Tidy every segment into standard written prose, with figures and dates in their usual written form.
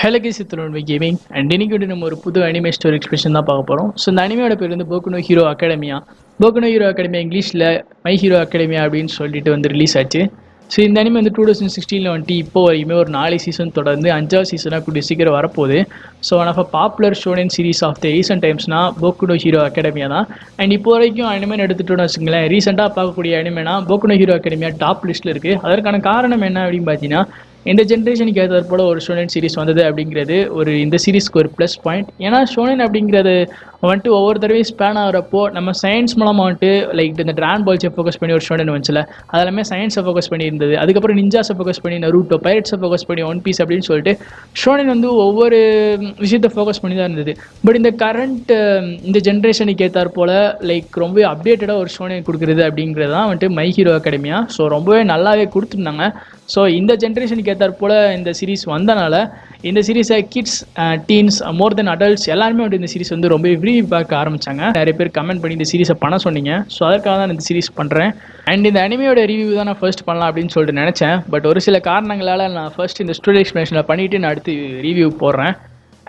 Hello case இத்தனோட gaming and இன்னைக்கு வந்து நம்ம ஒரு புது அனிமே ஸ்டோரி எக்ஸ்பிரஷன் தான் பார்க்க போகிறோம். ஸோ இந்த அனிமையோட பேர் வந்து போக்குனோ ஹீரோ அகாடமியா. போக்குனோ ஹீரோ அகாடமியா இங்கிலீஷில் மை ஹீரோ அகாடமியா அப்படின்னு சொல்லிட்டு வந்து ரிலீஸ் ஆச்சு. ஸோ இந்த அனிமே வந்து 2016 வந்துட்டு இப்போ வரைக்குமே ஒரு 4 சீசன் தொடர்ந்து 5வது சீசனாக கூடிய சீக்கிரம் வரப்போகுது. So one of a popular shonen series of the recent டைம்ஸ்னா போக்குனோ ஹீரோ அகாடமியா தான். அண்ட் இப்போ வரைக்கும் அனிமே எடுத்துட்டோன்னு வச்சுங்களேன், ரீசெண்டாக பார்க்கக்கூடிய அனிமேனா போக்குனோ ஹீரோ அகாடமியா டாப் லிஸ்ட்டில் இருக்குது. அதற்கான காரணம் என்ன அப்படின்னு பார்த்தீங்கன்னா, இந்த ஜென்ரேஷனுக்கு ஏற்றது போல ஒரு ஷோனன் சீரிஸ் வந்தது அப்படிங்கிறது இந்த சீரிஸ்க்கு ஒரு ப்ளஸ் பாயிண்ட். ஏன்னா ஷோனன் அப்படிங்கிறது வந்துட்டு ஒவ்வொரு தடவையும் ஸ்பேன் ஆகிறப்போ நம்ம சயின்ஸ் மூலமாக வந்துட்டு லைக் இந்த ட்ரான் பால்ஸை ஃபோக்கஸ் பண்ணி ஒரு ஷோனன் வந்துச்சுல, அதெல்லாமே சயின்ஸை ஃபோக்கஸ் பண்ணி இருந்தது. அதுக்கப்புறம் நிஞ்சாஸை ஃபோக்கஸ் பண்ணி நருட்டோ, பைரட்ஸை ஃபோக்கஸ் பண்ணி ஒன் பீஸ் அப்படின்னு சொல்லிட்டு ஷோனன் வந்து ஒவ்வொரு விஷயத்தை ஃபோக்கஸ் பண்ணி தான் இருந்தது. பட் இந்த கரண்ட் இந்த ஜென்ரேஷனுக்கு ஏற்றார் போல் லைக் ரொம்பவே அப்டேட்டடாக ஒரு ஷோனன் கொடுக்குறது அப்படிங்கிறது தான் வந்துட்டு மை ஹீரோ அகாடமியா. ஸோ ரொம்பவே நல்லாவே கொடுத்துருந்தாங்க. ஸோ இந்த ஜென்ரேஷனுக்கு ஏற்றார் போல் இந்த சீரிஸ் வந்தனால இந்த சீரிஸை கிட்ஸ், டீன்ஸ், மோர் தென் அடல்ட்ஸ் எல்லாருமே வந்து இந்த சீரிஸ் வந்து ரொம்ப விரும்பி பார்க்க ஆரம்பித்தாங்க. நிறைய பேர் கமெண்ட் பண்ணி இந்த சீரிஸை பண்ண சொன்னீங்க. ஸோ அதற்காக தான் இந்த சீரிஸ் பண்ணுறேன். அண்ட் இந்த அனிமையோட ரிவ்யூ தான் நான் ஃபர்ஸ்ட் பண்ணலாம் அப்படின்னு சொல்லிட்டு நினச்சேன். பட் ஒரு சில காரணங்களால் நான் ஃபர்ஸ்ட் இந்த ஸ்டோரி எக்ஸ்பிளனேஷனில் பண்ணிவிட்டு நான் அடுத்து ரிவ்யூ போடுறேன்.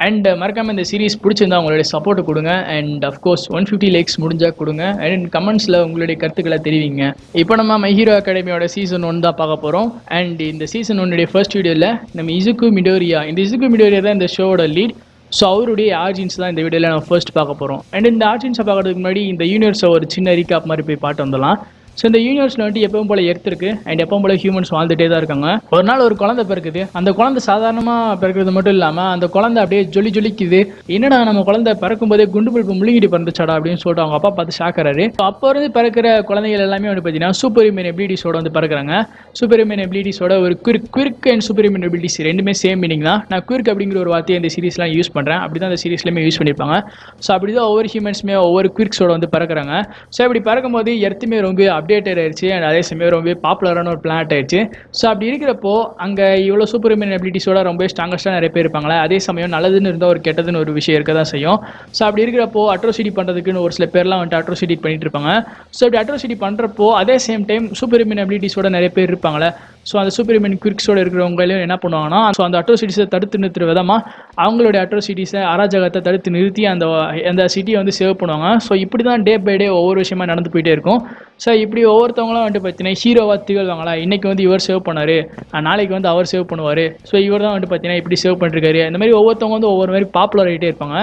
அண்ட் மறக்காமல் இந்த சீரிஸ் பிடிச்சிருந்தா உங்களுடைய சப்போர்ட் கொடுங்க. அண்ட் அஃப்கோர்ஸ் 150 லைக்ஸ் முடிஞ்சால் கொடுங்க. அண்ட் கமெண்ட்ஸில் உங்களுடைய கருத்துக்களை தெரிவிங்க. இப்போ நம்ம மை ஹீரோ அகாடமியோட சீசன் 1 தான் பார்க்க போகிறோம். அண்ட் இந்த சீசன் 1 ஃபர்ஸ்ட் வீடியோவில் நம்ம இசுகு மிடோரியா, இந்த இசுகு மிடோரியா தான் இந்த ஷோவோட லீட். ஸோ அவருடைய ஆர்ஜின்ஸ் தான் இந்த வீடியோவில் நம்ம ஃபர்ஸ்ட் பார்க்க போகிறோம். அண்ட் இந்த ஆர்ஜின்ஸை பார்க்கறதுக்கு முன்னாடி இந்த யூனிவர்ஸை ஒரு சின்ன ரீகாப் மாதிரி போய் பாட்டு வந்துடலாம். ஸோ இந்த யூனிவர்ஸில் வந்துட்டு எப்பவும் போல எர்த் இருக்குது அண்ட் எப்பவும் போல ஹியூமன்ஸ் வாழ்ந்துகிட்டே தான் இருக்காங்க. ஒரு நாள் ஒரு குழந்தை பிறக்குது. அந்த குழந்தை சாதாரணமாக பிறக்கிறது மட்டும் இல்லாமல் அந்த குழந்தை அப்படியே ஜொலிக்குது. என்னடா நம்ம குழந்தை பிறக்கும் போதே குண்டு பல்பு முழுங்கிட்டு பிறந்துச்சாடா அப்படின்னு சொல்லிட்டு அவங்க அப்பா பார்த்து ஷாக்கறாரு. அப்போ இருந்து பிறக்கிற குழந்தைகள் எல்லாமே வந்து பார்த்தீங்கன்னா சூப்பர் ஹியூமன் எபிலிட்டிஸோட வந்து பிறக்கிறாங்க. சூப்பர் ஹியூமன் எபிலிட்டிஸோட ஒரு குவிர்க் அண்ட் சூப்பர் ஹியூமன் எபிலிட்டிஸ் ரெண்டுமே சேம் மீனிங் தான். நான் குவிர்க் அப்படிங்கிற ஒரு வார்த்தையை இந்த சீரிஸ்லாம் யூஸ் பண்ணுறேன். அப்படி தான் அந்த சீரிஸ்லையுமே யூஸ் பண்ணியிருப்பாங்க. ஸோ அப்படி தான் ஒவ்வொரு ஹியூமன்ஸுமே ஒவ்வொரு குவிர்க்ஸோட வந்து பிறக்கிறாங்க. ஸோ இப்படி பறக்கும்போது எர்த்துமே ரொம்ப அப்டேட்டட் ஆயிடுச்சு. அண்ட் அதே சமயம் ரொம்ப பாப்புலரான ஒரு பிளானட் ஆயிடுச்சு. ஸோ அப்படி இருக்கிறப்போ அங்கே இவ்வளோ சூப்பர் ஹியூமன் எபிலிட்டிஸோட ரொம்ப ஸ்ட்ராங்கஸ்டாக நிறைய பேர் இருப்பாங்களே, அதே சமயம் நல்லதுன்னு இருந்தால் ஒரு கெட்டதுன்னு ஒரு விஷயம் இருக்க தான் செய்யும். ஸோ அப்படி இருக்கிறப்போ அட்ரோசிட்டி பண்ணுறதுக்குன்னு ஒரு சில பேர்லாம் வந்துட்டு அட்ரோசிட்டி பண்ணிட்டு இருப்பாங்க. ஸோ அப்படி அட்ரோசிட்டி பண்ணுறப்போ அதே சேம் டைம் சூப்பர் ஹியூமன் எபிலிட்டிஸோட நிறைய பேர் இருப்பாங்களே. ஸோ அந்த சூப்பர் ஹியூமன் குவிக்ஸோட இருக்கிறவங்களையும் என்ன பண்ணுவாங்கன்னா, ஸோ அந்த அட்ரோசிட்டிஸை தடுத்து நிறுத்துற விதமாக அவங்களுடைய அட்ரோசிட்டிஸை, அராஜகத்தை தடுத்து நிறுத்தி அந்த சிட்டியை வந்து சேவ் பண்ணுவாங்க. ஸோ இப்படி தான் டே பை டே ஒவ்வொரு விஷயமா நடந்து போயிட்டே இருக்கும். ஸோ இப்படி ஒவ்வொருத்தவங்களும் வந்துட்டு பார்த்தீங்கன்னா ஹீரோவாக திகழ்வாங்களா, இன்றைக்கி வந்து இவர் சேவ் பண்ணார், நாளைக்கு வந்து அவர் சேவ் பண்ணுவார், ஸோ இவர் தான் வந்துட்டு பார்த்தீங்கன்னா இப்படி சேவ் பண்ணிருக்காரு. இந்த மாதிரி ஒவ்வொருத்தவங்க வந்து ஒவ்வொரு மாதிரி பாப்புலர் ஆகிட்டே இருப்பாங்க.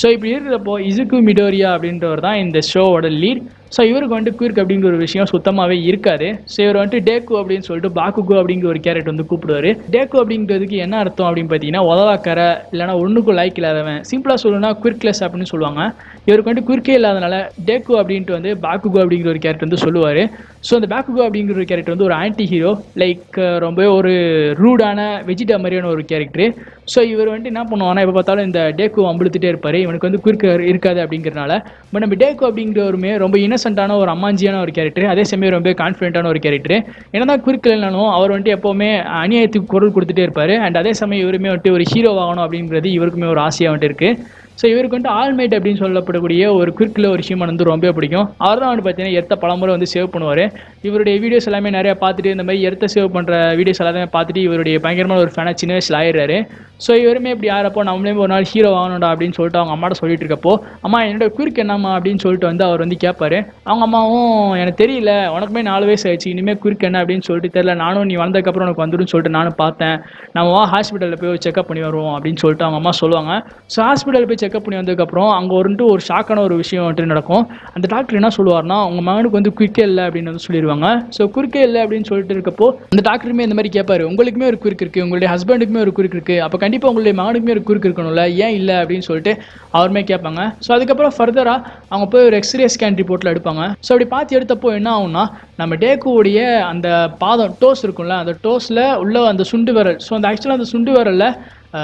ஸோ இப்படி இருக்கிறப்போ இசுகு மிடோரியா அப்படின்றவர் தான் இந்த ஷோவோட லீட். ஸோ இவருக்கு வந்துட்டு குயிர்க் அப்படிங்கிற ஒரு விஷயம் சுத்தமாகவே இருக்காது. ஸோ இவர் வந்துட்டு டேக்கு அப்படின்னு சொல்லிட்டு பாக்குகு அப்படிங்கிற ஒரு கேரக்டர் வந்து கூப்பிடுவார். டேக்கு அப்படிங்கிறதுக்கு என்ன அர்த்தம் அப்படின்னு பார்த்தீங்கன்னா உதவாக்கரை, இல்லைனா ஒன்றுக்கும் லைக் இல்லாதவன். சிம்பிளாக சொல்லணும்னா குயிர்க்லெஸ் அப்படின்னு சொல்லுவாங்க. இவருக்கு வந்துட்டு குயிர்க்கே இல்லாதனால டேக்கு அப்படின்ட்டு வந்து பாக்குகு அப்படிங்கிற ஒரு கேரக்டர் வந்து சொல்லுவார். ஸோ அந்த பாக்குகு அப்படிங்கிற ஒரு கேரக்டர் வந்து ஒரு ஆன்டி ஹீரோ, லைக் ரொம்ப ஒரு ரூடான வெஜிடா மாதிரியான ஒரு கேரக்டர். ஸோ இவர் வந்துட்டு என்ன பண்ணுவாங்கன்னா, எப்போ பார்த்தாலும் இந்த டேக்கு அம்பளுத்துட்டே இருப்பார். இவனுக்கு வந்து குயிர்க்க இருக்காது அப்படிங்கிறனால. பட் நம்ம டேக்கு அப்படிங்கிறவருமே ரொம்ப இன்னசென்ட்டான ஒரு அம்மாஞ்சியான ஒரு கேரக்டர், அதே சமயம் ரொம்ப கான்ஃபிடென்ட்டான ஒரு கேரக்டர். என்னதான் குயிர்க்கலனாலும் அவர் வந்துட்டு எப்போவுமே அநியாயத்துக்கு குரல் கொடுத்துட்டே இருப்பார். அண்ட் அதே சமயம் இவருமே வந்துட்டு ஒரு ஹீரோ ஆகணும் அப்படிங்கிறது இவருக்குமே ஒரு ஆசையாக வந்துட்டு இருக்குது. ஸோ இவருக்கு வந்துட்டு ஆல்மைட் அப்படின்னு சொல்லப்படக்கூடிய ஒரு குயிர்க்கில் ஒரு ஹியூமன் வந்து ரொம்ப பிடிக்கும். அவர் தான் வந்து பார்த்தீங்கன்னா எர்த்த பலமுறை வந்து சேவ் பண்ணுவார். இவருடைய வீடியோஸ் எல்லாமே நிறையா பார்த்துட்டு இந்த மாதிரி எர்த்த சேவ் பண்ணுற வீடியோஸ் எல்லாமே பார்த்துட்டு இவருடைய பயங்கரமான ஒரு ஃபேனாக சின்ன வயசில் ஆயிடுறாரு. ஸோ இவருமே இப்படி ஆகிறப்போ நம்மளே ஒரு நாள் ஹீரோ ஆகணும்டா அப்படின்னு சொல்லிட்டு அவங்க அம்மாட்ட சொல்லிட்டு இருக்கப்போ, அம்மா என்னோட குயிர்க் என்னம்மா அப்படின்னு சொல்லிட்டு வந்து அவர் வந்து கேட்பாரு. அவங்க அம்மாவும் எனக்கு தெரியல, உனக்குமே 4 வயசு ஆயிடுச்சு, இனிமேல் குயிர்க் என்ன அப்படின்னு சொல்லிட்டு தெரியல, நானும் நீ வந்ததுக்கப்புறம் உனக்கு வந்துடும் சொல்லிட்டு நானும் பார்த்தேன், நம்ம ஹாஸ்பிட்டலில் போய் செக்அப் பண்ணி வருவோம் அப்படின்னு சொல்லிட்டு அவங்க அம்மா சொல்லுவாங்க. ஸோ ஹாஸ்பிட்டலில் போய் செக்அப் பண்ணி வந்ததுக்கப்புறம் அங்கே ஒரு ஷாக்கான ஒரு விஷயம் வந்துட்டு நடக்கும். அந்த டாக்டர் என்ன சொல்லுவார்னா, உங்கள் மகனுக்கு வந்து குயிர்க்கே இல்லை அப்படின்னு வந்து சொல்லிடுவாங்க. ஸோ குயிர்க்கே இல்லை அப்படின்னு சொல்லிட்டு இருக்கப்போ அந்த டாக்டருமே இந்த மாதிரி கேட்பாரு, உங்களுக்குமே ஒரு குயிர்க் இருக்குது, உங்களுடைய ஹஸ்பண்டுக்குமே ஒரு குயிர்க் இருக்குது, அப்போ கண்டிப்பாக உங்களுடைய மகனுக்குமே ஒரு குயிர்க் இருக்கணும்ல, ஏன் இல்லை அப்படின்னு சொல்லிட்டு அவருமே கேட்பாங்க. ஸோ அதுக்கப்புறம் ஃபர்தராக அவங்க போய் ஒரு எக்ஸ்ரே ஸ்கேன் ரிப்போர்ட்டில் எடுப்பாங்க. ஸோ அப்படி பார்த்து எடுத்தப்போ என்ன ஆகும்னா, நம்ம டேக்குவோடைய அந்த பாதம் டோஸ் இருக்கும்ல, அந்த டோஸில் உள்ள அந்த சுண்டு விரல், ஸோ அந்த ஆக்சுவலாக அந்த சுண்டு விரலில்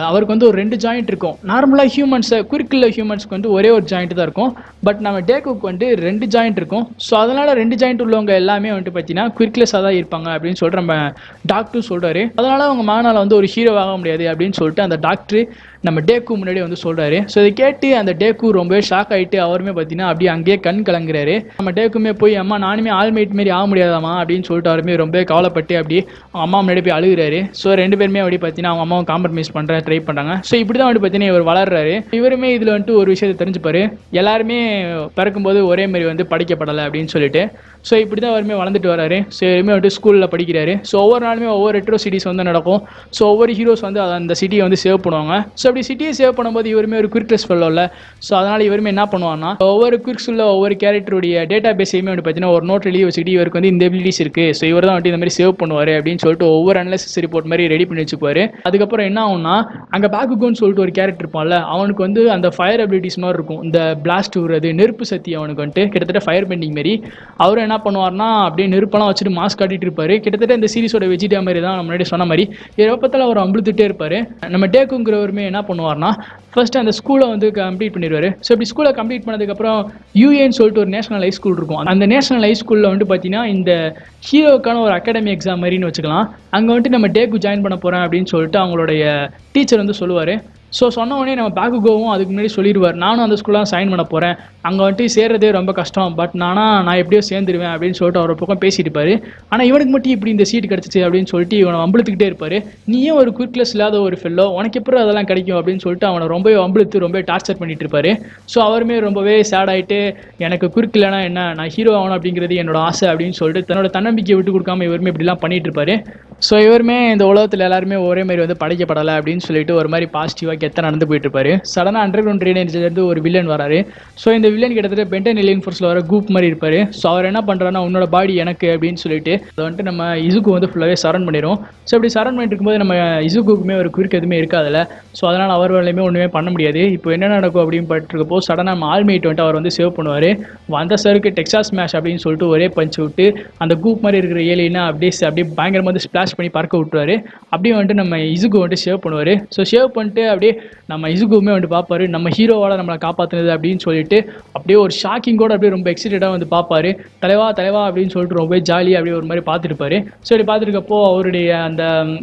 அவருக்கு வந்து ஒரு 2 ஜாயிண்ட் இருக்கும். நார்மலாக குயிர்க்கில் ஹியூமன்ஸ்க்கு வந்து ஒரே ஒரு ஜாயிண்ட் தான் இருக்கும். பட் நம்ம டேக்குக்கு வந்து 2 ஜாயிண்ட் இருக்கும். ஸோ அதனால் 2 ஜாயிண்ட் உள்ளவங்க எல்லாமே வந்துட்டு பார்த்தீங்கன்னா குயிர்க்லெஸ்ஸாக தான் இருப்பாங்க அப்படின்னு சொல்லிட்டு நம்ம டாக்டர் சொல்கிறாரு. அதனால் அவங்க மகனால் வந்து ஒரு ஹீரோ ஆக முடியாது அப்படின்னு சொல்லிட்டு அந்த டாக்டர் நம்ம டேக்கு முன்னாடி வந்து சொல்கிறாரு. ஸோ இதை கேட்டு அந்த டேக்கு ரொம்பவே ஷாக் ஆகிட்டு அவருமே பார்த்தீங்கன்னா அப்படியே அங்கேயே கண் கலங்குறாரு. நம்ம டேக்குமே போய் அம்மா நானுமே ஆல்மைட் மாரி ஆக முடியாதாம்மா அப்படின்னு சொல்லிட்டு அவருமே ரொம்ப கவலைப்பட்டு அப்படியே அவங்க அம்மா முன்னாடி போய் அழுகிறாரு. ஸோ 2 பேருமே அப்படி பார்த்தீங்கன்னா அவங்க அம்மாவும் காம்ப்ரமைஸ் பண்ணுறாரு. பண்ணுற ட்ரை பண்ணுறாங்க. ஸோ இப்படி தான் வந்துட்டு பார்த்தீங்கன்னா இவர் வளர்றாரு. இவருமே இதில் வந்துட்டு ஒரு விஷயத்தை தெரிஞ்சுப்பாரு, எல்லாருமே பிறக்கும்போது ஒரே மாதிரி வந்து படிக்கப்படலை அப்படின்னு சொல்லிட்டு. ஸோ இப்படி தான் அவருமே வளர்ந்துட்டு வராரு. ஸோ இவருமே வந்துட்டு ஸ்கூலில் படிக்கிறாரு. ஸோ ஒவ்வொரு நாளுமே ஒவ்வொரு ரெட்ரோ சிட்டிஸ் வந்து நடக்கும். ஸோ ஒவ்வொரு ஹீரோஸ் வந்து அந்த சிட்டியை வந்து சேவ் பண்ணுவாங்க. ஸோ அப்படி சிட்டியை சேவ் பண்ணும்போது இவருமே ஒரு குவிக்லெஸ் ஃபெல்லோவில். ஸோ அதனால் இவருமே என்ன பண்ணுவாங்கன்னா, ஒவ்வொரு குவிக்ஸில் ஒவ்வொரு கேரக்டருடைய டேட்டா பேஸையுமே வந்து பார்த்தீங்கன்னா ஒரு நோட் எழுதி வச்சுக்கிட்டு இவருக்கு வந்து இந்த எபிலிட்டிஸ் இருக்குது, ஸோ இவர் தான் வந்துட்டு இந்த மாதிரி சேவ் பண்ணுவார் அப்படின்னு சொல்லிட்டு ஒவ்வொரு அனலைசிஸ் ரிப்போர்ட் மாதிரி ரெடி பண்ணி வச்சுக்குவார். அதுக்கப்புறம் என்ன ஆகும்னா, அங்கே பேக்குகோன்னு சொல்லிட்டு ஒரு கேரக்டர் இருப்பான்ல, அவனுக்கு வந்து அந்த ஃபயர் அபிலிட்டிஸ் மாதிரி இருக்கும், இந்த பிளாஸ்ட் விடுறது, நெருப்பு சக்தி அவனுக்கு வந்துட்டு கிட்டத்தட்ட ஃபயர் பெண்டிங் மாரி. அவரும் என்ன பண்ணுவார்னா, அப்படியே நெருப்பெல்லாம் வச்சுட்டு மாஸ்க் காட்டிட்டு இருப்பாரு. கிட்டத்தட்ட இந்த சீரிஸோட வெஜிடா மாதிரி தான் முன்னாடி சொன்ன மாதிரி எப்பத்தில் அவர் அம்பளுத்துட்டே இருப்பாரு. நம்ம டேக்குங்கிறவருமே என்ன பண்ணுவார்னா, ஃபர்ஸ்ட் அந்த ஸ்கூலை வந்து கம்ப்ளீட் பண்ணிடுவாரு. ஸோ இப்படி ஸ்கூலை கம்ப்ளீட் பண்ணதுக்கப்புறம் யூஏன்னு சொல்லிட்டு ஒரு நேஷனல் ஹை ஸ்கூல் இருக்கும். அந்த நேஷனல் ஹை ஸ்கூலில் வந்து பார்த்தீங்கன்னா இந்த ஹீரோக்கான ஒரு அகாடமி எக்ஸாம் மாதிரின்னு வச்சுக்கலாம். அங்கே வந்துட்டு நம்ம டேக்கு ஜாயின் பண்ண போகிறேன் அப்படின்னு சொல்லிட்டு அவங்களுடைய டீச்சர் வந்து சொல்லுவார். ஸோ சொன்ன உடனே நம்ம பேக்குகோவும் அதுக்கு முன்னாடி சொல்லிடுவார், நானும் அந்த ஸ்கூலில் சைன் பண்ண போகிறேன், அங்கே வந்துட்டு சேர்றதே ரொம்ப கஷ்டம், பட் நான் எப்படியோ சேர்ந்துருவேன் அப்படின்னு சொல்லிட்டு அவர் பக்கம் பேசிட்டு இருப்பார். ஆனால் இவனுக்கு மட்டும் இப்படி இந்த சீட் கிடச்சிச்சு அப்படின்னு சொல்லிட்டு இவனை அம்பளுத்துக்கிட்டே இருப்பார். நீயே ஒரு குவிக்லெஸ் இல்லாத ஒரு ஃபெல்லோ, உனக்கு எப்படி அதெல்லாம் கிடைக்கும் அப்படின்னு சொல்லிட்டு அவனை ரொம்ப அம்பளுத்து ரொம்ப டார்ச்சர் பண்ணிட்டு இருப்பாரு. ஸோ அவருமே ரொம்பவே சேட் ஆகிட்டு, எனக்கு குறுக்கலைன்னா என்ன, நான் ஹீரோ ஆகணும் அப்படிங்கிறது என்னோட ஆசை அப்படின்னு சொல்லிட்டு தன்னோட தன்னம்பிக்கையை விட்டு கொடுக்காம இவருமே இப்படிலாம் பண்ணிட்டு இருப்பாரு. ஸோ இவருமே இந்த உலகத்தில் எல்லாருமே ஒரே மாதிரி வந்து படைக்கப்படலை அப்படின்னு சொல்லிட்டு ஒரு மாதிரி பாசிட்டிவாக கெத்த நடந்து போயிட்டு இருப்பாரு. சடனாக அண்டர் கிரவுண்ட் ரேடியன்ஸ்லேருந்து ஒரு வில்லன் வராரு. ஸோ இந்த வில்லன் கிட்டத்தட்ட பென்டன் எலியன் ஃபோர்ஸில் வர கூப் மாதிரி இருப்பாரு. ஸோ அவர் என்ன பண்ணுறாருன்னா, உன்னோட பாடி எனக்கு அப்படின்னு சொல்லிட்டு அதை வந்துட்டு நம்ம இசுக்கு வந்து ஃபுல்லாகவே சரண் பண்ணிடும். ஸோ இப்படி சரண் பண்ணிட்டு இருக்கும்போது நம்ம இசுக்குமே ஒரு குறுக்கு எதுவுமே இருக்காதுல்ல. ஸோ அதனால் அவர் வேலையுமே ஒன்றுமே பண்ண முடியாது. இப்போ என்ன நடக்கும் அப்படின்னு பட்டிருக்கப்போ சடனாக நம்ம ஆல்மேட் வந்துட்டு அவர் வந்து சேவ் பண்ணுவார். வந்த சருக்கு டெக்ஸாஸ் ஸ்மாஷ் அப்படின்னு சொல்லிட்டு ஒரே பஞ்சு விட்டு அந்த கூப் மாதிரி இருக்கிற ஏலியனா அப்படியே பயங்கரமாக வந்து ஸ்பிளாஷ் பண்ணி பறக்க விட்டுருவாரு. அப்படியே வந்துட்டு நம்ம இசுக்கு வந்துட்டு சேவ் பண்ணுவார். ஸோ சேவ் பண்ணிட்டு அப்படியே நம்ம இசுக்குமே வந்துட்டு பார்ப்பாரு, நம்ம ஹீரோவால் நம்மளை காப்பாற்றுனது அப்படின்னு சொல்லிட்டு அப்படியே ஒரு ஷாக்கிங்கோட அப்படியே ரொம்ப எக்ஸைட்டடாக வந்து பார்ப்பாரு. தலைவா அப்படின்னு சொல்லிட்டு ரொம்ப ஜாலியாக அப்படியே ஒரு மாதிரி பார்த்துருப்பாரு. ஸோ இப்படி பார்த்துருக்கப்போ அவருடைய அந்த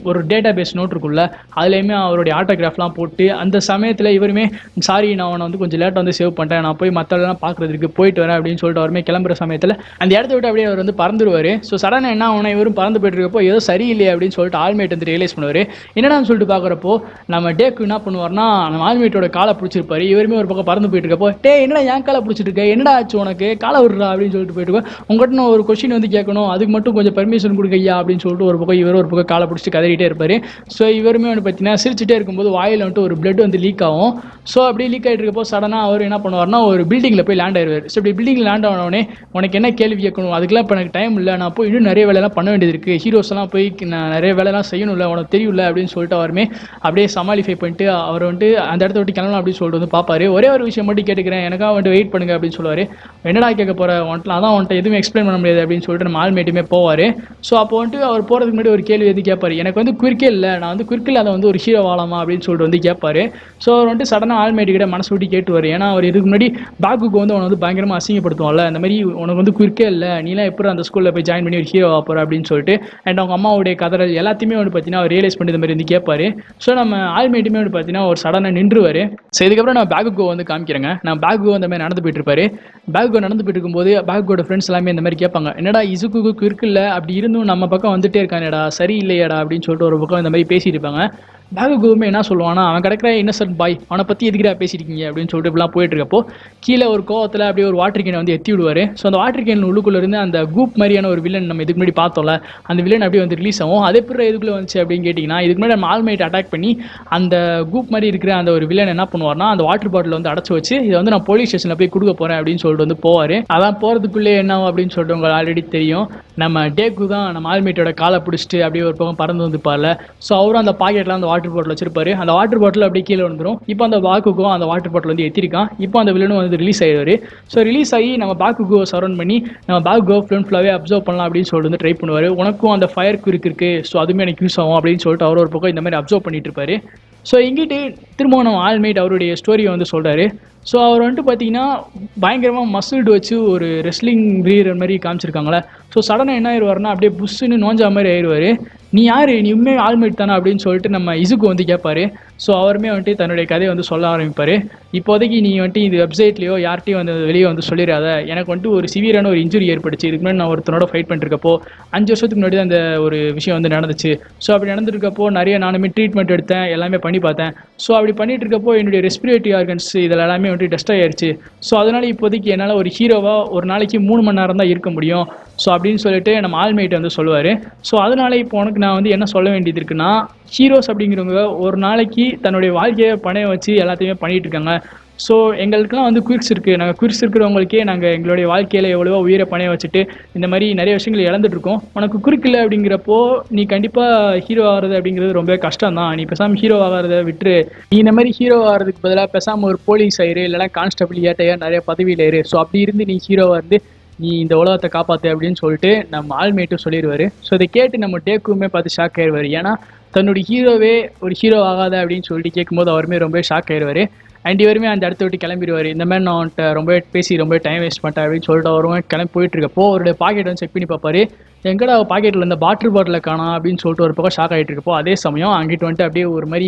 ஒரு டேட்டா பேஸ் நோட் இருக்குல்ல, அதுலேயுமே அவருடைய ஆட்டோகிராஃப்லாம் போட்டு அந்த சமயத்தில் இவருமே சாரி நான் அவனை வந்து கொஞ்சம் லேட்டாக வந்து சேவ் பண்ணிட்டேன், நான் போய் மற்றவெல்லாம் பார்க்குறதுக்கு போயிட்டு வரேன் அப்படின்னு சொல்லிட்டு அவருமே கிளம்புற சமயத்தில் அந்த இடத்த விட்டு அப்படியே அவர் வந்து பறந்துடுவார். ஸோ சடனாக என்ன ஆகுனா, இவரும் பறந்து போயிட்டு இருக்கப்போ ஏதோ சரியில்லையே அப்படின்னு சொல்லிட்டு ஆல்மேட் வந்து ரியலைஸ் பண்ணுவார். என்னடான்னு சொல்லிட்டு பார்க்குறப்போ நம்ம டேக்கு என்ன பண்ணுவார்னா, நம்ம ஆல்மேட்டோட காலை பிடிச்சிருப்பாரு. இவருமே ஒரு பக்கம் பறந்து போயிட்டு இருக்கப்போ, என்னடா என் காலை பிடிச்சிட்டு இருக்க, என்னடா ஆச்சு உனக்கு, காலை விடுறா அப்படின்னு சொல்லிட்டு போயிட்டு இருக்கோம். உங்கள்கிட்ட நான் ஒரு கொஸ்டின் வந்து கேட்கணும், அதுக்கு மட்டும் கொஞ்சம் பெர்மிஷன் கொடுங்க ஐயா அப்படின்னு சொல்லிட்டு ஒரு பக்கம் இவர் ஒரு பக்கம் காலை பிடிச்சி கதறிட்டே இருப்பாரு. ஸோ இவருமே வந்து பார்த்தீங்கன்னா சிரிச்சுட்டே இருக்கும்போது வாயில் வந்துட்டு ஒரு பிளட் வந்து லீக் ஆகும். ஸோ அப்படி லீக் ஆகிட்டு இருக்கப்போ சடனாக அவர் என்ன பண்ணுவார்னா, ஒரு பில்டிங்கில் போய் லேண்ட் ஆயிடுவார். ஸோ இப்படி பில்டிங்கில் லேண்ட் ஆனவனே, உனக்கு என்ன கேள்வி கேட்கணும், அதுக்கெல்லாம் இப்போ எனக்கு டைம் இல்லை, நான் போய் இன்னும் நிறைய வேலையெல்லாம் பண்ண வேண்டியது இருக்குது, ஹீரோஸ் எல்லாம் போய் நான் நிறைய வேலையெல்லாம் செய்யணும்ல, உனக்கு தெரியல அப்படின்னு சொல்லிட்டு அவருமே அப்படியே சமாளிஃபை பண்ணிட்டு அவர் வந்துட்டு அந்த இடத்த விட்டு கிளம்பலாம் அப்படின்னு சொல்லிட்டு வந்து பார்ப்பாரு. ஒரே ஒரு விஷயம் மட்டும் கேட்டுக்கிறேன், எனக்காக வந்துட்டு வெயிட் பண்ணுங்க அப்படின்னு சொல்லுவார். என்னடா கேட்க போகிற, வந்துட்டு அதான் வந்துட்டு எதுவும் எக்ஸ்பிளைன் பண்ண முடியாது அப்படின்னு சொல்லிட்டு நம்ம ஆல்மேட்டுமே போவார். ஸோ அப்போ வந்துட்டு அவர் போகிறதுக்கு முன்னாடி ஒரு கேள்வி எது கேட்பார், எனக்கு வந்து குறுக்கே இல்லை, நான் வந்து குறுக்கில் அதை வந்து ஒரு ஹீரோ வாழாமா அப்படின்னு சொல்லிட்டு வந்து கேட்பார். ஸோ அவர் வந்துட்டு சடனாக ஆல்மேட்டு கிட்ட மனசு விட்டு கேட்டுவார். ஏன்னா அவர் இதுக்கு முன்னாடி பாக்குக்கு வந்து அவனை வந்து பயங்கரமாக அசிங்கப்படுத்துவான்ல, இந்த மாதிரி உனக்கு வந்து குறுக்கே இல்லை, நீலாம் எப்படி அந்த ஸ்கூலில் போய் ஜாயின் பண்ணி ஒரு ஹீரோ ஆக போகிற அப்படின்னு சொல்லிட்டு அண்ட் அவங்க அம்மாவுடைய கதறல் எல்லாத்தையுமே வந்து பார்த்தீங்கன்னா அவர் ரியலைஸ் பண்ணி இந்த மாதிரி வந்து கேட்பாரு. ஸோ நம்ம ஆல்மேட்டுமே வந்து பார்த்தீங்கன்னா ஒரு சடனாக நின்றுவார். ஸோ இதுக்கப்புறம் நான் பேக்குகோ வந்து காமிக்கிறேங்க. நான் பேக்குகோ அந்த மாதிரி நடந்து போயிட்டு இருப்பாரு. பேக்குகோ நடந்து போயிட்டு இருக்கும்போது பேக்குகோட ஃப்ரெண்ட்ஸ் எல்லாமே இந்த மாதிரி கேட்பாங்க, என்னடா இசுக்கு இருக்குல்ல, அப்படி இருந்தும் நம்ம பக்கம் வந்துட்டே இருக்கானேடா, சரி இல்லையாடா அப்படின்னு சொல்லிட்டு ஒரு பக்கம் இந்த மாதிரி பேசிட்டு இருப்பாங்க. பேக்குகோவுமே என்ன சொல்லுவான்னா, அவன் கிடக்கிற இன்னசென்ட் பாய், அவனை பற்றி எதுக்கிட்டா பேசியிருக்கீங்க அப்படின்னு சொல்லிட்டு இப்படிலாம் போயிட்டு இருக்கப்போ கீழே ஒரு கோவத்தில் அப்படியே ஒரு வாட்டர் கேனை வந்து எத்தி விடுவார். ஸோ அந்த வாட்டர் கேன் உள்ளுக்குள்ளே இருந்து அந்த கூப் மாதிரியான ஒரு வில்லன் நம்ம இதுக்கு முன்னாடி பார்த்தோம்ல, அந்த வில்லன் அப்படியே வந்து ரிலீஸ் ஆகும். அதே பிறகு எதுக்குள்ளே வந்துச்சு அப்படின்னு கேட்டிங்கன்னா, இதுக்கு முன்னாடி நம்ம ஆல்மைட் அட்டாக் பண்ணி அந்த கூப் மாதிரி இருக்கிற அந்த ஒரு வில்லன் என்ன பண்ணுவார்னா, அந்த வாட்டர் பாட்டில் வந்து அடைச்சி வச்சு இதை வந்து நான் போலீஸ் ஸ்டேஷனில் போய் கொடுக்க போகிறேன் அப்படின்னு சொல்லிட்டு வந்து போவார். அதான் போகிறதுக்குள்ளே என்ன ஆகும் அப்படின்னு சொல்லிட்டு உங்களுக்கு ஆல்ரெடி தெரியும், நம்ம டேக்கு தான் நம்ம ஆல்மைட்டோட காலை பிடிச்சிட்டு அப்படியே ஒரு பக்கம் பறந்து வந்துப்பார்ல. ஸோ அவரும் அந்த பாக்கெட்டில் அந்த வாட்டர் பாட்டில் வச்சிருப்பாரு. அந்த வாட்டர் பாட்டில் அப்படியே கீழே வந்துடும். இப்போ அந்த பாக்குக்கும் அந்த வாட்டர் பாட்டில் வந்து எத்திருக்கான். இப்போ அந்த வில்லனும் வந்து ரிலீஸ் ஆயிடுவார். ஸோ ரிலீஸ் ஆகி நம்ம பாக்குகோ சரௌண்ட் பண்ணி நம்ம பாக்குகோ ஃபுல்லாகவே அப்சர்வ் பண்ணலாம் அப்படின்னு சொல்லிட்டு வந்து ட்ரை பண்ணுவார். உனக்கும் அந்த ஃபயர் குறுக்கு இருக்குது, ஸோ அதுவுமே எனக்கு யூஸ் ஆகும் அப்படின்னு சொல்லிட்டு அவர் ஒரு பக்கம் இந்த மாதிரி அப்சர்வ் பண்ணிட்டு இருப்பாரு. ஸோ இங்கிட்டு திரும்பவும் நம்ம ஆல்மைட் அவருடைய ஸ்டோரியை வந்து சொல்கிறாரு. ஸோ அவர் வந்துட்டு பார்த்தீங்கன்னா பயங்கரமாக மசில்டு வச்சு ஒரு ரெஸ்லிங் வீரர் மாதிரி காமிச்சிருக்காங்களே. ஸோ சடனாக என்ன ஆயிடுவார்னா அப்படியே புஷ்ஷுன்னு நோஞ்சா மாதிரி ஆயிடுவார். நீ யார், நீ உண்மையே ஆல்மைட் தானே அப்படின்னு சொல்லிட்டு நம்ம இசுக்கு வந்து கேட்பாரு. ஸோ அவருமே வந்துட்டு தன்னுடைய கதையை வந்து சொல்ல ஆரம்பிப்பார். இப்போதைக்கு நீ வந்துட்டு இது வெப்சைட்லேயோ யார்ட்டையும் வந்து வெளியே வந்து சொல்லிடாத, எனக்கு வந்துட்டு ஒரு சிவியரான ஒரு இன்ஜுரி ஏற்பட்டுச்சு. இதுக்கு முன்னாடி நான் ஒருத்தனோட ஃபைட் பண்ணிருக்கப்போ 5 வருஷத்துக்கு முன்னாடி அந்த ஒரு விஷயம் வந்து நடந்துச்சு. ஸோ அப்படி நடந்துருக்கப்போ நிறைய நானுமே ட்ரீட்மெண்ட் எடுத்தேன், எல்லாமே பண்ணி பார்த்தேன். ஸோ அப்படி பண்ணிட்டு இருக்கப்போ என்னுடைய ரெஸ்பிரேட்டரி ஆர்கன்ஸ் இதில் எல்லாமே வந்துட்டு டெஸ்ட் ஆயிடுச்சு. ஸோ அதனால் இப்போதைக்கு என்னால் ஒரு ஹீரோவாக ஒரு நாளைக்கு 3 மணி நேரம் தான் இருக்க முடியும். ஸோ அப்படின்னு சொல்லிட்டு நம்ம ஆல்மைட் வந்து சொல்லுவார். ஸோ அதனால இப்போ உனக்கு நான் வந்து என்ன சொல்ல வேண்டியது இருக்குன்னா, ஹீரோஸ் அப்படிங்கிறவங்க ஒரு நாளைக்கு தன்னுடைய வாழ்க்கையை பணைய வச்சு எல்லாத்தையுமே பண்ணிட்டு இருக்காங்க. ஸோ எங்களுக்குலாம் வந்து குயிக்ஸ் இருக்குது. நாங்கள் குயிக்ஸ் இருக்கிறவங்களுக்கே நாங்கள் எங்களுடைய வாழ்க்கையில் எவ்வளவோ உயிரை பணைய வச்சுட்டு இந்த மாதிரி நிறைய விஷயங்கள் இழந்துட்டுருக்கோம். உனக்கு குறுக்கில்லை அப்படிங்கிறப்போ நீ கண்டிப்பாக ஹீரோ ஆகிறது அப்படிங்கிறது ரொம்ப கஷ்டம் தான். நீ பேசாமல் ஹீரோ ஆகிறத விட்டுரு. நீ இந்த மாதிரி ஹீரோ ஆகிறதுக்கு பதிலாக பேசாமல் ஒரு போலீஸ் ஆயிரு, இல்லைனா கான்ஸ்டபிள் ஏட்டையா நிறைய பதவியில் இரு. ஸோ அப்படி இருந்து நீ ஹீரோவாக இருந்து நீ இந்த உலகத்தை காப்பாற்று அப்படின்னு சொல்லிட்டு நம்ம ஆல்மேட்டும் சொல்லிடுவார். ஸோ இதை கேட்டு நம்ம டேக்குமே பார்த்து ஷாக் ஆயிடுவார். ஏன்னா தன்னுடைய ஹீரோவே ஒரு ஹீரோ ஆகாத அப்படின்னு சொல்லிட்டு கேட்கும்போது அவருமே ரொம்ப ஷாக் ஆயிடுவார். அண்ட் இவருமே அந்த இடத்த விட்டு கிளம்பிடுவார். இந்த மாதிரி நான் அவன்கிட்ட ரொம்ப பேசி ரொம்ப டைம் வேஸ்ட் பண்ணிட்டேன் அப்படின்னு சொல்லிட்டு அவரும் கிளம்பி போயிட்டு இருக்கப்போ அவருடைய பாக்கெட் வந்து செக் பண்ணி பார்ப்பாரு. எங்கடா பாக்கெட்டில் இந்த பாட்டிலை காணோம் அப்படின்னு சொல்லிட்டு ஒரு பக்கம் ஷாக் ஆகிட்டு இருக்கப்போ அதே சமயம் அங்கிட்டு வந்துட்டு அப்படியே ஒரு மாதிரி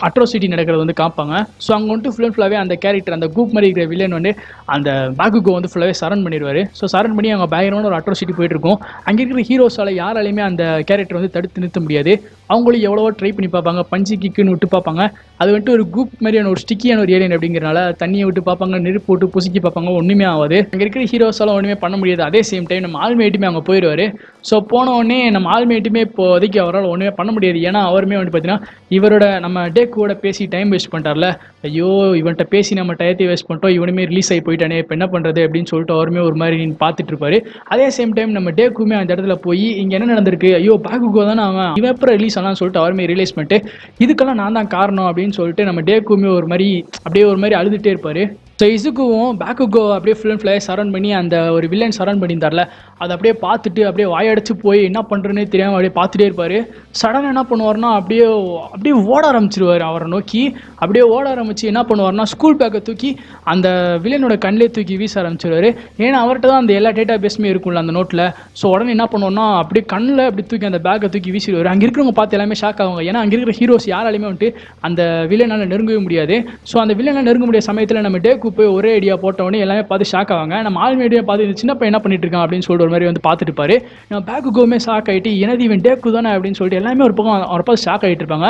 அட்ரோசிட்டி நடக்கிறது வந்து காப்பாங்க. ஸோ அங்கே வந்துட்டு ஃபுல் அண்ட் ஃபுல்லாகவே அந்த கேரக்டர் அந்த கூப் மாதிரி இருக்கிற வில்லன் வந்து அந்த பாகுகோ வந்து ஃபுல்லாகவே சரண் பண்ணிடுவார். ஸோ சரண் பண்ணி அவங்க பயங்கரமான ஒரு அட்ரோசிட்டி போயிட்டு இருக்கும். அங்கே இருக்கிற ஹீரோஸால் யாராலையுமே அந்த கேரக்டர் வந்து தடுத்து நிறுத்த முடியாது. அவங்களும் எவ்வளவோ ட்ரை பண்ணி பார்ப்பாங்க, பஞ்சு கிக்குன்னு விட்டு பார்ப்பாங்க. அது வந்துட்டு ஒரு கூப் மாதிரியான ஒரு ஸ்டிக்கியான ஒரு ஏலியன் அப்படிங்கிறனால தண்ணியை விட்டு பார்ப்பாங்க, நெருப்பு விட்டு புசிக்கி பார்ப்பாங்க, ஒன்றுமே ஆகாது. அங்கே இருக்கிற ஹீரோஸால் ஒன்றுமே பண்ண முடியாது. அதே சேம் டைம் நம்ம ஆல்மேட்டுமே அவங்க போயிடுவார். ஸோ போன உடனே நம்ம ஆல்மேட்டுமே இப்போதைக்கு அவரால் ஒன்றுமே பண்ண முடியாது. ஏன்னா அவருமே வந்து பார்த்தீங்கன்னா இவரோட நம்ம டேக்கோட பேசி டைம் வேஸ்ட் பண்ணிட்டார்ல, ஐயோ இவன்கிட்ட பேசி நம்ம டயத்தை வேஸ்ட் பண்ணிட்டோம், இவனுமே ரிலீஸ் ஆகி போயிட்டானே, இப்போ என்ன பண்ணுறது அப்படின்னு சொல்லிட்டு அவருமே ஒரு மாதிரி பார்த்துட்டு இருப்பாரு. அதே சேம் டைம் நம்ம டேக்குமே அந்த இடத்துல போய் இங்கே என்ன நடந்திருக்கு, ஐயோ பாகுகோ தானே அவன், இவன் எப்போ ரிலீஸ் ஆனான்னு சொல்லிட்டு அவருமே ரியலைஸ் பண்ணிட்டு இதுக்கெல்லாம் நான் தான் காரணம் அப்படின்னு சொல்லிட்டு நம்ம டேக்குமே ஒரு மாதிரி அப்படியே ஒரு மாதிரி அழுதுகிட்டே இருப்பார். ஸோ இசுக்குவும் பாக்குகோ அப்படியே ஃபுல் அண்ட் ஃபுல்லாக சரௌண்ட் பண்ணி அந்த ஒரு வில்லன் சரௌண்ட் பண்ணியிருந்தார்ல, அதை அப்படியே பார்த்துட்டு அப்படியே வாயடைச்சு போய் என்ன பண்ணுறேன்னே தெரியாமல் அப்படியே பார்த்துட்டே இருப்பார். சடனாக என்ன பண்ணுவார்னா அப்படியே அப்படியே ஓட ஆரம்பிச்சிருவார். அவரை நோக்கி அப்படியே ஓட ஆரம்பிச்சு என்ன பண்ணுவார்னா ஸ்கூல் பேக்கை தூக்கி அந்த வில்லனோட கண்ணிலே தூக்கி வீச ஆரம்பிச்சிருவார். ஏன்னா அவர்கிட்ட தான் அந்த எல்லா டேட்டா பேஸுமே இருக்கும்ல அந்த நோட்டில். ஸோ உடனே என்ன பண்ணுவோம்னா அப்படியே கண்ணில் அப்படி தூக்கி அந்த பேக்கை தூக்கி வீசிடுவார். அங்கே இருக்கிறவங்க பார்த்து எல்லாமே ஷாக் ஆவாங்க. ஏன்னா அங்கே இருக்கிற ஹீரோஸ் யாராலையுமே வந்துட்டு அந்த வில்லனால் நெருங்கவே முடியாது. ஸோ அந்த வில்லனால் நெருங்க முடியாத சமயத்தில் நம்ம டேக்கு போய் ஒரே ஐடியா போட்டவொடனே எல்லாமே பார்த்து ஷாக் ஆவாங்க. நம்ம ஆல்மேடியா பார்த்து இந்த சின்ன பையன் என்ன பண்ணிட்டு இருக்கான் அப்படின்னு சொல்லிட்டு ஒரு மாதிரி வந்து பார்த்துட்டு இருப்பாரு. நம்ம பேக்குகோமே ஷாக் ஆகிட்டு எனது இவன் டேக்கு தானே அப்படின்னு சொல்லிட்டு எல்லாமே ஒரு பக்கம் அவரை பார்த்து ஷாக் ஆகிட்டு இருப்பாங்க.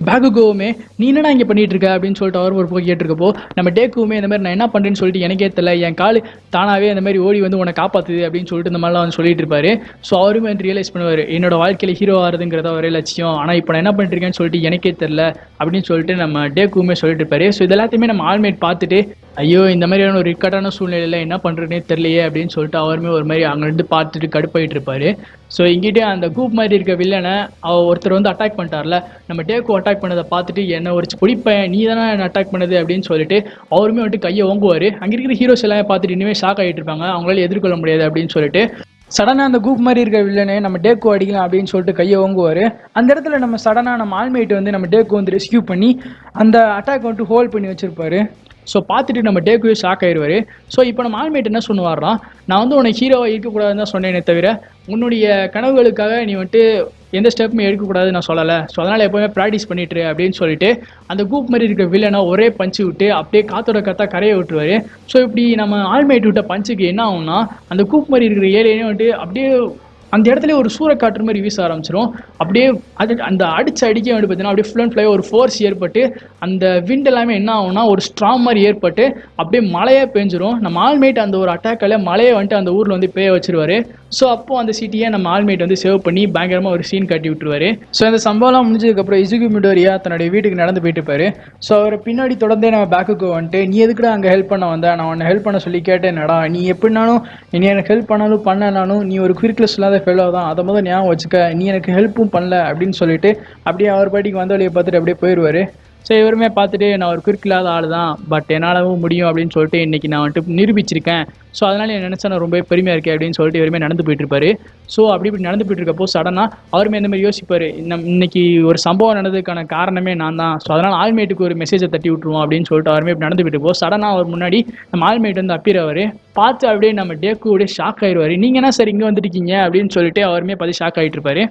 பேக்குகோவுமே நீ என்னடா இங்கே பண்ணிட்டு இருக்க அப்படின்னு சொல்லிட்டு அவர் ஒரு பக்கம் கேட்டிருக்கப்போ நம்ம டேக்குமே இந்த மாதிரி நான் என்ன பண்ணுறேன்னு சொல்லிட்டு எனக்கே தெரியல, என் கால் தானாகவே அந்த மாதிரி ஓடி வந்து உன்னை காப்பாற்றுது அப்படின்னு சொல்லிட்டு இந்த மாதிரிலாம் வந்து சொல்லிட்டு இருப்பாரு. ஸோ அவருமே வந்து ரியலைஸ் பண்ணுவார், என்னோட வாழ்க்கையில் ஹீரோ ஆகிறதுங்கிறத ஒரே லட்சியம், ஆனால் இப்போ நான் என்ன பண்ணிட்டு இருக்கேன்னு சொல்லிட்டு எனக்கே தெரில அப்படின்னு சொல்லிட்டு நம்ம டேக்குமே சொல்லிட்டு இருப்பாரு. ஸோ இது எல்லாத்தையுமே நம்ம ஆல்மேட் பார்த்துட்டு ஐயோ இந்த மாதிரியான ஒரு இக்கட்டான சூழ்நிலையில் என்ன பண்ணுறதுனே தெரியலையே அப்படின்னு சொல்லிட்டு அவருமே ஒரு மாதிரி அங்கேருந்து பார்த்துட்டு கடுப்பாயிட்டு இருப்பாரு. ஸோ இங்கிட்டே அந்த கூப் மாதிரி இருக்க வில்லனை ஒருத்தர் வந்து அட்டாக் பண்ணிட்டார்ல, நம்ம டேக்கோ அட்டாக் பண்ணதை பார்த்துட்டு என்ன ஒரு பிடிப்பேன் நீ தானே என்ன அட்டாக் பண்ணது அப்படின்னு சொல்லிட்டு அவருமே வந்துட்டு கையை ஓங்குவார். அங்கே இருக்கிற ஹீரோஸ் எல்லாமே பார்த்துட்டு இனிமேல் ஷாக் ஆகிட்டு இருப்பாங்க, அவங்களால எதிர்கொள்ள முடியாது அப்படின்னு சொல்லிட்டு சடனாக அந்த கூப் மாதிரி இருக்கிற வில்லனே நம்ம டேக்கோ அடிக்கலாம் அப்படின்னு சொல்லிட்டு கையை ஓங்குவார். அந்த இடத்துல நம்ம சடனாக நம்ம ஆல்மேட் வந்து நம்ம டேக்கோ வந்து ரெஸ்கியூ பண்ணி அந்த அட்டாக் வந்துட்டு ஹோல்ட் பண்ணி வச்சிருப்பாரு. ஸோ பார்த்துட்டு நம்ம டேக்குவே ஷாக் ஆயிடுவார். ஸோ இப்போ நம்ம ஆல்மேட் என்ன சொல்லுவார்னா, நான் வந்து உனக்கு ஹீரோவாக இருக்கக்கூடாதுன்னு தான் சொன்னேனே தவிர உன்னுடைய கனவுகளுக்காக நீ வந்துட்டு எந்த ஸ்டெப்புமே எடுக்கக்கூடாதுன்னு நான் சொல்லலை. ஸோ அதனால் எப்போவுமே ப்ராக்டிஸ் பண்ணிட்டுரு அப்படின்னு சொல்லிட்டு அந்த கூப் மாதிரி இருக்கிற வில்லனை ஒரே பஞ்சு விட்டு அப்படியே காத்தோட காத்தா கரையை விட்டுருவாரு. ஸோ இப்படி நம்ம ஆல்மேட் விட்ட பஞ்சுக்கு என்ன ஆகும்னா அந்த கூப் மாதிரி இருக்கிற ஏரியானே வந்துட்டு அப்படியே அந்த இடத்துல ஒரு சூறைக்காற்று மாதிரி வீச ஆரம்பிச்சிடும். அப்படியே அது அந்த அடிச்சு அடிக்க வந்து பார்த்தீங்கன்னா அப்படியே ஃபுல் அண்ட் ஃபுல்லாக ஒரு ஃபோர்ஸ் ஏற்பட்டு அந்த விண்ட் எல்லாமே என்ன ஆகும்னா ஒரு ஸ்ட்ராங் மாதிரி ஏற்பட்டு அப்படியே மழையே பெஞ்சிரும். நம்ம ஆல்மேட் அந்த ஒரு அட்டாக்கால் மழையை வந்துட்டு அந்த ஊரில் வந்து பேய வச்சிருவாரு. ஸோ அப்போது அந்த சிட்டியை நம்ம ஆல்மேட் வந்து சேவ் பண்ணி பயங்கரமாக ஒரு சீன் கட்டி விட்டுருவாரு. ஸோ அந்த சம்பவம்லாம் முடிஞ்சதுக்கப்புறம் இசுகு மிடோரியா தன்னுடைய வீட்டுக்கு நடந்து போயிட்டு இருப்பாரு. ஸோ அவர் பின்னாடி தொடர்ந்தே நம்ம பேக்குக்கு வந்துட்டு நீ எதுக்குடா அங்கே ஹெல்ப் பண்ண வந்தா, நான் உன்னை ஹெல்ப் பண்ண சொல்லி கேட்டேன்டா, நீ எப்படினாலும் நீ எனக்கு ஹெல்ப் பண்ணாலும் பண்ணனாலும் நீ ஒரு குயிக்லெஸ் இல்லாத ஃபெல்லோ தான், அதை முதல் ஞாபகம் வச்சுக்க, நீ எனக்கு ஹெல்ப்பும் பண்ணல அப்படின்னு சொல்லிட்டு அப்படியே அவர் பாட்டிக்கு வந்த வழியை பார்த்துட்டு அப்படியே போயிடுவார். ஸோ இவருமே பார்த்துட்டு நான் ஒரு குறுக்கில்லாத ஆள் தான், பட் என்னாலவும் முடியும் அப்படின்னு சொல்லிட்டு இன்னைக்கு நான் வந்துட்டு நிரூபிச்சிருக்கேன். ஸோ அதனால என்ன நினச்சா நான் ரொம்பவே பெருமையாக இருக்கேன் அப்படின்னு சொல்லிட்டு இவருமே நடந்து போயிட்டு இருப்பாரு. ஸோ அப்படி இப்படி நடந்து போயிட்டு இருக்கப்போ சடனாக அவருமே இந்த மாதிரி யோசிப்பார், இன்னைக்கு ஒரு சம்பவம் நடந்ததுக்கான காரணமே நான் தான். ஸோ அதனால் ஆல்மேட்டுக்கு ஒரு மெசேஜை தட்டி விட்டுருவோம் அப்படின்னு சொல்லிட்டு அவருமே இப்படி நடந்து போயிட்டு இருப்போம். சடனாக அவர் முன்னாடி நம்ம ஆல்மேட் வந்து அப்பீர் ஆவார். பார்த்து அப்படியே நம்ம டேக்கு அப்படியே ஷாக் ஆயிடுவார். நீங்கள் என்ன சார் இங்கே வந்துருக்கீங்க அப்படின்னு சொல்லிட்டு அவருமே பார்த்து ஷாக் ஆகிட்டு இருப்பாரு.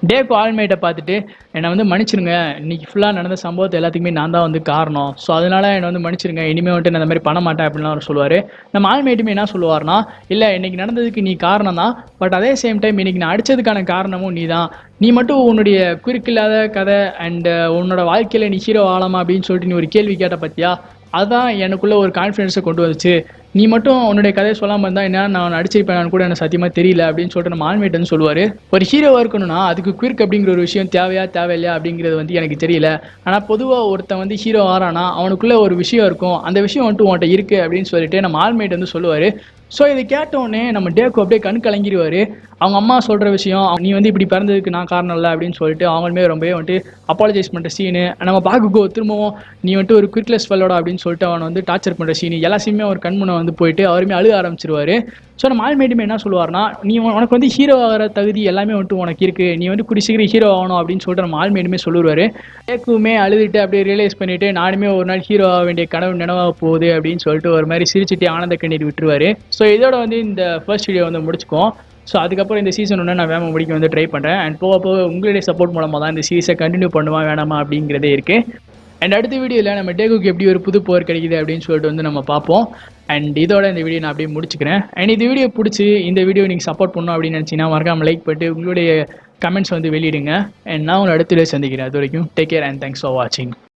டேக்கு ஆல்மேட்டை பார்த்துட்டு என்னை வந்து மன்னிச்சிருங்க, இன்னைக்கு ஃபுல்லாக நடந்த சம்பவத்தை எல்லாத்துக்குமே நான் தான் வந்து காரணம். ஸோ அதனால என்னை வந்து மன்னிச்சிருங்க, இனிமேல் வந்துட்டு நான் அந்த மாதிரி பண்ண மாட்டேன் அப்படின்லாம் அவர் சொல்லுவார். நம்ம ஆல்மேட்டுமே என்ன சொல்லுவார்னா, இல்லை இன்னைக்கு நடந்ததுக்கு நீ காரணம் தான், பட் அதே சேம் டைம் இன்னைக்கு நான் அடித்ததுக்கான காரணமும் நீ தான். நீ மட்டும் உன்னுடைய குறுக்கில்லாத கதை அண்ட் உன்னோட வாழ்க்கையில் நீ ஹீரோ ஆகலாமா அப்படின்னு சொல்லிட்டு நீ ஒரு கேள்வி கேட்ட பற்றியா, அதுதான் எனக்குள்ளே ஒரு கான்ஃபிடென்ஸை கொண்டு வந்துச்சு. நீ மட்டும் உன்னுடைய கதையை சொல்லாமல் இருந்தால் என்ன நான் அடிச்சிருப்பேன் கூட எனக்கு சத்தியமாக தெரியல அப்படின்னு சொல்லிட்டு நம்ம ஆல்மேட் வந்து சொல்லுவார். ஒரு ஹீரோவாக இருக்கணும்னா அதுக்கு குயிர்க் அப்படிங்கிற ஒரு விஷயம் தேவையா தேவையில்லையா அப்படிங்கிறது வந்து எனக்கு தெரியல. ஆனால் பொதுவாக ஒருத்தன் வந்து ஹீரோ ஆறானா அவனுக்குள்ளே ஒரு விஷயம் இருக்கும், அந்த விஷயம் வந்துட்டு உன்கிட்ட இருக்குது அப்படின்னு சொல்லிட்டு நம்ம ஆல்மேட் வந்து சொல்லுவார். ஸோ இதை கேட்டோடனே நம்ம டேக்கு அப்படியே கண் கலங்கிடுவார். அவங்க அம்மா சொல்கிற விஷயம், நீ வந்து இப்படி பிறந்ததுக்கு நான் காரணம் இல்லை அப்படின்னு சொல்லிட்டு அவங்களுமே ரொம்பவே வந்துட்டு அப்பாலஜைஸ் பண்ணுற சீனு, நம்ம பாக்குக்கோ திரும்பவும் நீ வந்துட்டு ஒரு குயிக்லெஸ் ஃபெல்லோட அப்படின்னு சொல்லிட்டு அவனை வந்து டார்ச்சர் பண்ணுற சீனு எல்லாத்தையுமே ஒரு கண்முனை வந்து போயிட்டு அவருமே அழுக ஆரம்பிச்சிருவாரு. ஸோ நம்ம ஆல்மேட்டுமே என்ன சொல்லுவார்னா, நீ உனக்கு வந்து ஹீரோ ஆகிற தகுதி எல்லாமே வந்துட்டு உனக்கு இருக்குது, நீ வந்து சீக்கிரம் ஹீரோ ஆகணும் அப்படின்னு சொல்லிட்டு நம்ம ஆல்மேட்டுமே சொல்லுவார். டேக்குமே அழுதுட்டு அப்படியே ரியலைஸ் பண்ணிவிட்டு நானுமே ஒரு நாள் ஹீரோ ஆக வேண்டிய கனவு நினைவாக போகுது அப்படின்னு சொல்லிட்டு ஒரு மாதிரி சிரிச்சுட்டு ஆனந்த கண்ணீர் விட்டுருவார். ஸோ இதோட வந்து இந்த ஃபர்ஸ்ட் வீடியோ வந்து முடிச்சுக்கோம். ஸோ அதுக்கப்புறம் இந்த சீசன் ஒன்று நான் வேகமாக முடிக்க வந்து ட்ரை பண்ணுறேன். அண்ட் போக போக உங்களுடைய சப்போர்ட் மூலமாக தான் இந்த சீரிஸை கண்டினியூ பண்ணுமா வேணாமா அப்படிங்கிறதே இருக்குது. அண்ட் அடுத்த வீடியோவில் நம்ம டேகுக்கு எப்படி ஒரு புது பவர் கிடைக்குது அப்படின்னு சொல்லிட்டு வந்து நம்ம பார்ப்போம். அண்ட் இதோட இந்த வீடியோ நான் அப்படியே முடிச்சுக்கிறேன். அண்ட் இந்த வீடியோ பிடிச்சி இந்த வீடியோ நீங்கள் சப்போர்ட் பண்ணணும் அப்படின்னு நினச்சிங்கன்னா மறக்காமல் லைக் பண்ணிட்டு உங்களுடைய கமெண்ட்ஸ் வந்து வெளியிடுங்க. அண்ட் நான் உங்களை அடுத்த வீடியோ சந்திக்கிறேன். அது வரைக்கும் take care and thanks for வாட்சிங்.